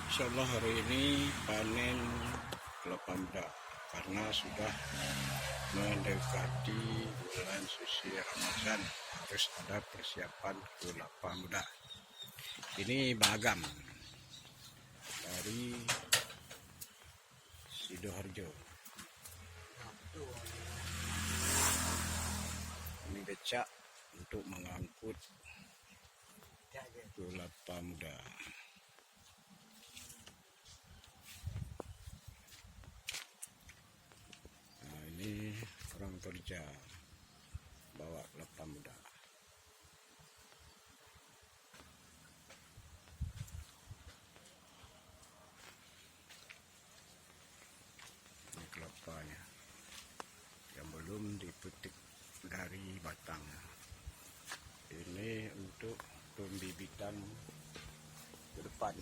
Insyaallah hari ini panen kelapa muda karena sudah mendekati bulan suci Ramadan, harus ada persiapan kelapa muda. Ini Bagam dari Sidoarjo. Ini becak untuk mengangkut kelapa muda. Ini orang kerja bawa kelapa muda. Ini kelapanya yang belum dipetik dari batang. Ini untuk pembibitan ke depan.